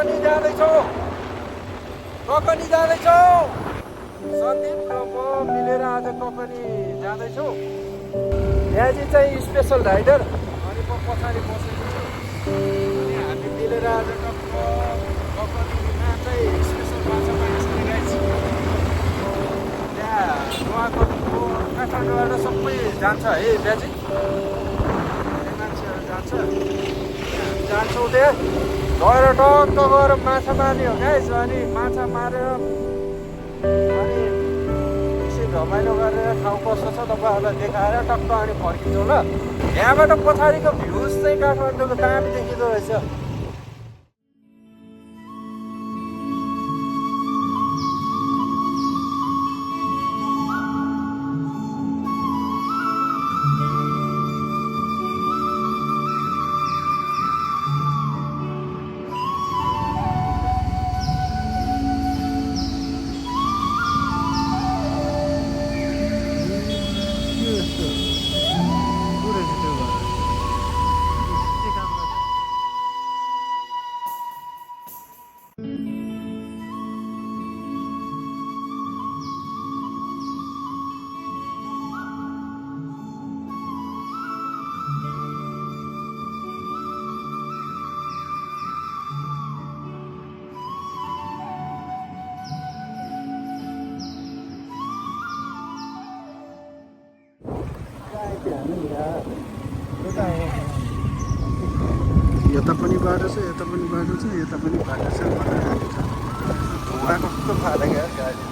ककनी जाँदैछौँ सन्दीप र म मिलेर आज ककनी जाँदैछौँ। यहाँ चाहिँ स्पेसल राइडर अनि म पछाडि बसेको छु अनि हामी मिलेर आज ककनीमा चाहिँ स्पेसल माछा मार्छौँ गाइस। त्यहाँ नुवाकोटको काठमाडौँबाट सबै जान्छ है ब्याजी, मान्छेहरू जान्छ। हामी जान्छौँ त्यहाँ गएर टक्क गएर माछा मार्ने हो गाइस। अनि माछा मारेर अनि एकछिन रमाइलो गरेर ठाउँ कस्तो छ तपाईँहरूलाई देखाएर टक्क अनि फर्किन्छौँ ल। यहाँबाट पछाडिको भ्युज चाहिँ काठमाडौँको दामी देखिँदो रहेछ। यता पनि बाटो छ, यता पनि बाटो छ, यता पनि बाटो छ। धुवा कस्तो फाले क्या गाडी।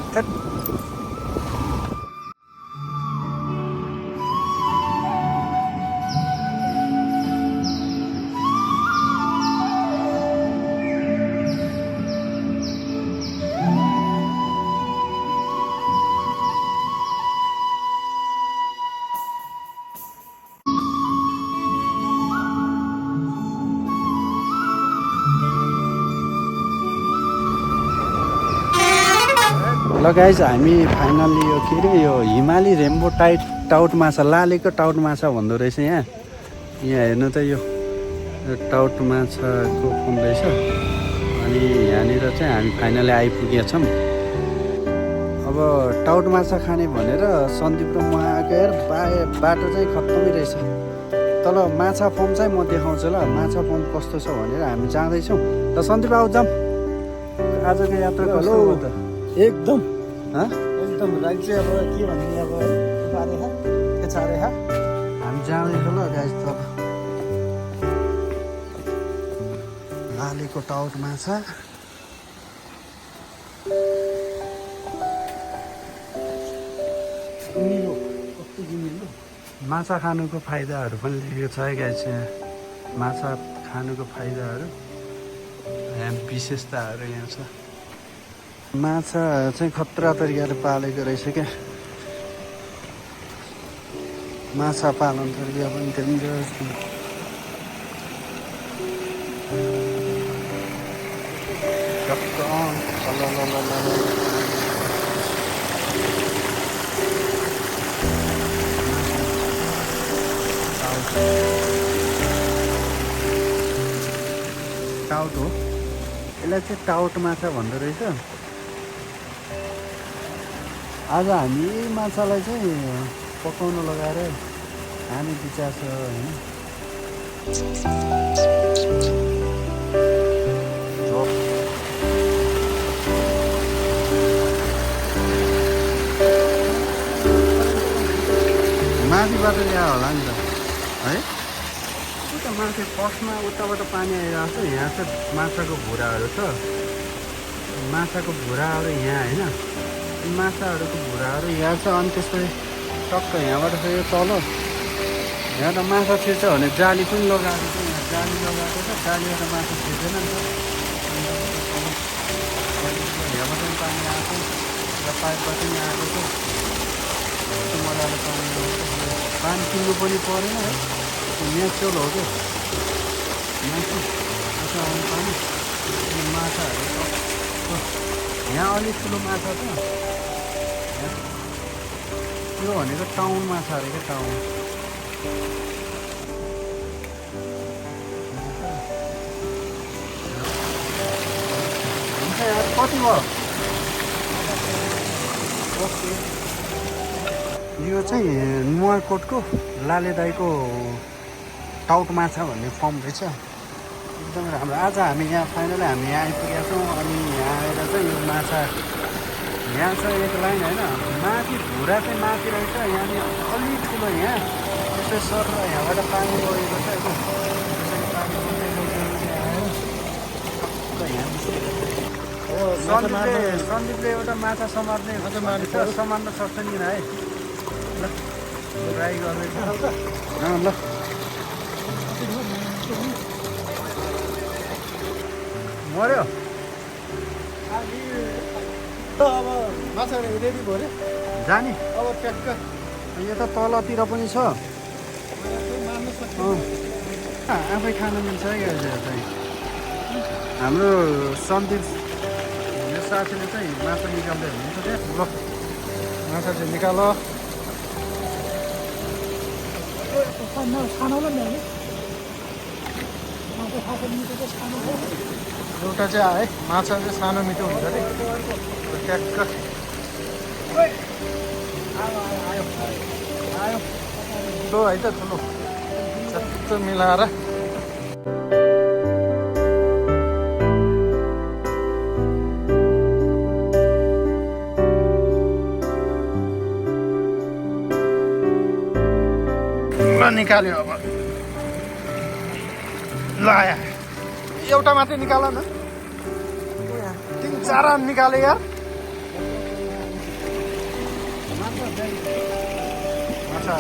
ल गाइज हामी फाइनल्ली यो के अरे यो हिमाली रेम्बो टाउट माछा, लालेको टाउट माछा भन्दो रहेछ। यहाँ हेर्नु त यो टाउट माछाको फर्म रहेछ। अनि यहाँनिर चाहिँ हामी फाइनली आइपुगेका छौँ। अब टाउट माछा खाने भनेर सन्दीप र म आएको बाटो चाहिँ खत्तमै रहेछ। तल माछा फर्म चाहिँ म देखाउँछु ल, माछा फर्म कस्तो छ भनेर हामी जाँदैछौँ। ल सन्दीप आऊ जाऊँ। आजको यात्रा कस्तो हो त? एकदम एकदम राज्य अब के भन्ने अब हामी जाँदैछौँ ल गाइस। तल लालेको टाउट माछा माछा खानुको फाइदाहरू पनि लेखेको छ है गाइस। यहाँ माछा खानुको फाइदाहरू, यहाँ विशेषताहरू यहाँ छ। माछा चाहिँ खतरा तरिकाले पालेको रहेछ क्या। माछा पालन तरिका पनि डेन्जरस। टाउट हो, यसलाई चाहिँ टाउट माछा भन्दो रहेछ। आज हामी माछालाई चाहिँ पकाउन लगाएर खाने विचार छ होइन। माथिबाट ल्यायो होला नि त है। उता माथि फर्स्टमा उताबाट पानी आइरहेको छ। यहाँ चाहिँ माछाको भुराहरू छ, माछाको भुराहरू यहाँ होइन। माछाहरूको भुराहरू यहाँ छ। अनि त्यसपछि टक्क यहाँबाट चाहिँ यो तल यहाँ त माछा छिर्छ भने जाली पनि लगाएको छ। यहाँ जाली लगाएको छ, जालीबाट माछा छिर्दैन नि त। यहाँबाट पनि पानी आएको र पाइपबाट पनि आएको छ। कस्तो मजाले पानी आएको। पानी किन्नु पनि परेन है, नेचुरल हो क्या माछा आउने पानी। माछाहरू यहाँ अलिक ठुलो माछा छ। यो भनेको टाउन माछा अरे क्या, टाउन। कति भयो? ओके, यो चाहिँ नुवाकोटको लाले दाईको टाउट माछा भन्ने फर्म रहेछ। एकदमै राम्रो। आज हामी यहाँ फाइनली हामी यहाँ आइपुगेका छौँ अनि यहाँ आएर चाहिँ यो माछा यहाँ छ एक लाइन होइन, माथि घुरा चाहिँ माथि रहेछ, यहाँनिर अलि ठुलो यहाँ त्यसै सर यहाँबाट पानी गएको छ होइन। सन्दीपले एउटा माछा समात्ने समात्न सक्छ नि है, ल ट्राई गर्दैछ ल। मर्यो अब माछा रेडी भयो अरे जाने। अब ट्याक्क यो त तलतिर पनि छ, आफै खान मिल्छ क्या चाहिँ। हाम्रो सन्दीप यो साथीले चाहिँ माछा निकाल्दै हुनुहुन्छ त्यहाँ। ल माछा चाहिँ निकाल। एउटा चाहिँ है माछा चाहिँ सानो मिठो हुन्छ अरे ट्याक्क ठुलो है त ठुलो सबै मिलाएर निकाल्यो। अब ल आया एउटा मात्रै निकाल न, 3-4 निकाले यार। माछा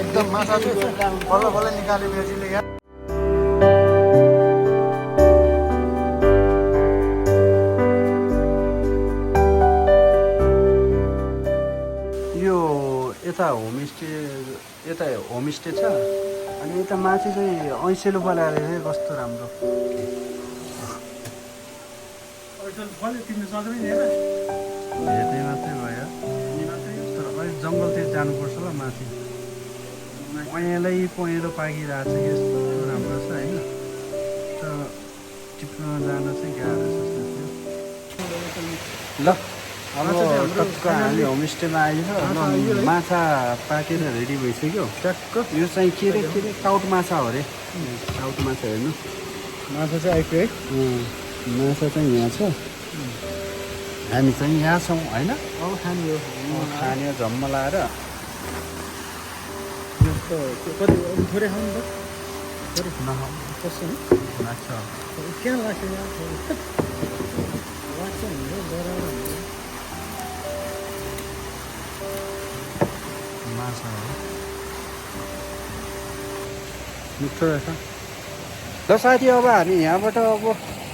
एकदम माछा बल्ल बल्ल निकाल्यो बेजीले यार। यता होमस्टे छ अनि यता माथि चाहिँ ऐसेलो बनाएर चाहिँ कस्तो राम्रो। हेर्दै मात्रै भयो तर अलिक जङ्गलतिर जानुपर्छ ल माथि। पहेँलो पाकिरहेको छ, यस्तो राम्रो छ होइन, तर टिप्न जान चाहिँ गाह्रो छ। ल अब टक्क हामी होमस्टेमा आइन्छ। माछा पाकेर रेडी भइसक्यो टक्क। यो चाहिँ के अरे टाउट माछा हो अरे, टाउट माछा हेर्नु। माछा चाहिँ आइपुग्यो है, माछा चाहिँ यहाँ छ, हामी चाहिँ यहाँ छौँ होइन। अब खाने हो, खाने झम्म लाएर कति थोरै खाउँ त, थोरै नखाउँ कस्तो लाग्छ। क्या लाग्छ यहाँ लाग्छ माछा हो मिठो रहेछ। ल साथी, अब हामी यहाँबाट अब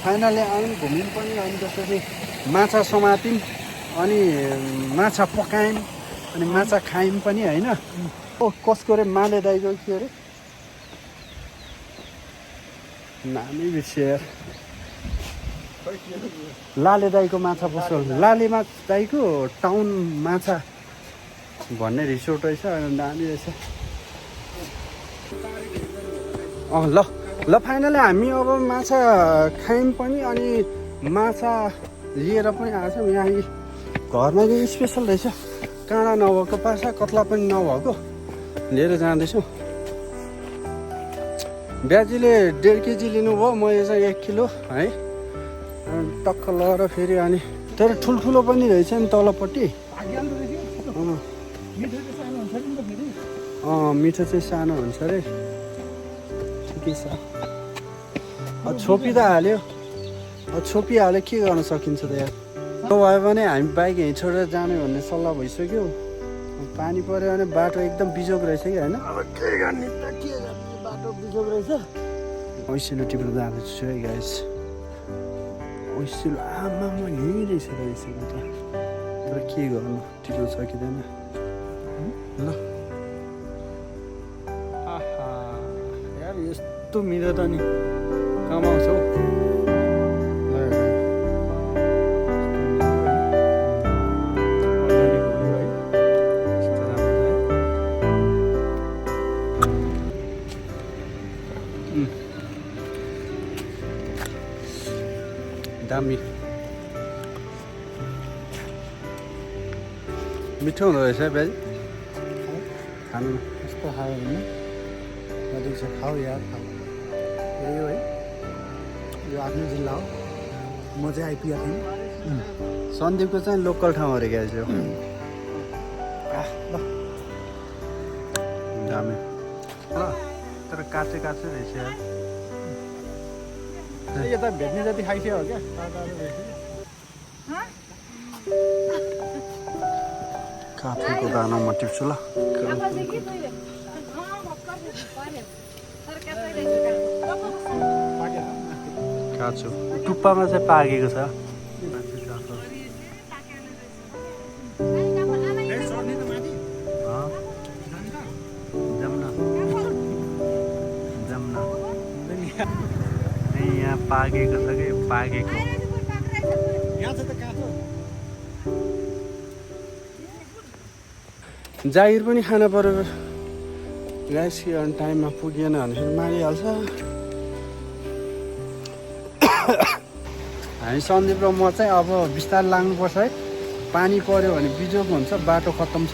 फाइनली आयौँ, घुम्यौँ पनि अनि त्यसपछि माछा समात्यौँ अनि माछा पकायौँ अनि माछा खायौँ पनि होइन। ओ कसको अरे माले दाइको के अरे नामै बिर्सियो यार, लाले दाइको माछा पसल, लाले दाइको टाउन माछा भन्ने रिसोर्ट रहेछ, दामी रहेछ। ल ल फाइनली हामी अब माछा खायौँ पनि अनि माछा लिएर पनि आएको छौँ। यहाँ घरमा चाहिँ स्पेसल रहेछ, काँडा नभएको पासा कत्ला पनि नभएको लिएर जाँदैछौँ। ब्याजीले 1.5 केजी लिनुभयो, मैले चाहिँ 1 किलो है टक्क लगाएर फेरि। अनि तर ठुल्ठुलो पनि रहेछ नि तलपट्टि। मिठो चाहिँ सानो हुन्छ अरे, ठिकै छ। छोपी त हाल्यो, छोपिहाल्यो के गर्न सकिन्छ त यार। भयो भने हामी बाइक यहीँ छोडेर जाने भन्ने सल्लाह भइसक्यो। पानी पऱ्यो भने बाटो एकदम बिजोग रहेछ कि होइन। अब के गर्ने त, के गर्ने, बाटो बिजोग रहेछ। ऐसिलो टिप्न जाँदैछु है गाइस, ऐसिलो आमामा यहीँ रहेछ ऐसिलो त, तर के गर्नु टिप्नु सकिँदैन। ल आहा यार यस्तो मिठो त नि कमाउँछौ। दामी मिठो हुँदो रहेछ है बाजे खानु यस्तो खायो भने नजिक छ खाऊ यार खाऊ यही हो है यो आफ्नै जिल्ला हो म चाहिँ आइपुगेको थिएँ सन्दीपको चाहिँ लोकल ठाउँ अरे क्या चाहिँ ल दामी ल तर काचे काचे रहेछ यार यता भेट्ने जति खाइसक्यो हो क्या काफीको दाना म टिप्छु ल काचो टुप्पामा चाहिँ पाकेको छ यहाँ पाकेको छ कि पाकेको जागिर पनि खानु पर्यो गाइस कि अनि टाइममा पुगेन भनेखेरि मारिहाल्छ हामी सन्दीप र म चाहिँ अब बिस्तारै लाग्नुपर्छ है पानी पर्यो भने बिजोग हुन्छ बाटो खत्तम छ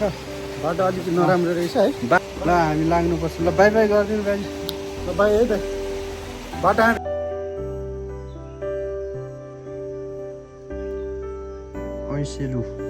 बाटो अलिक नराम्रो रहेछ है ल हामी लाग्नुपर्छ ल बाई बाई गरिदिनु बाई ल बाई है दाइ बाटो ऐसेलु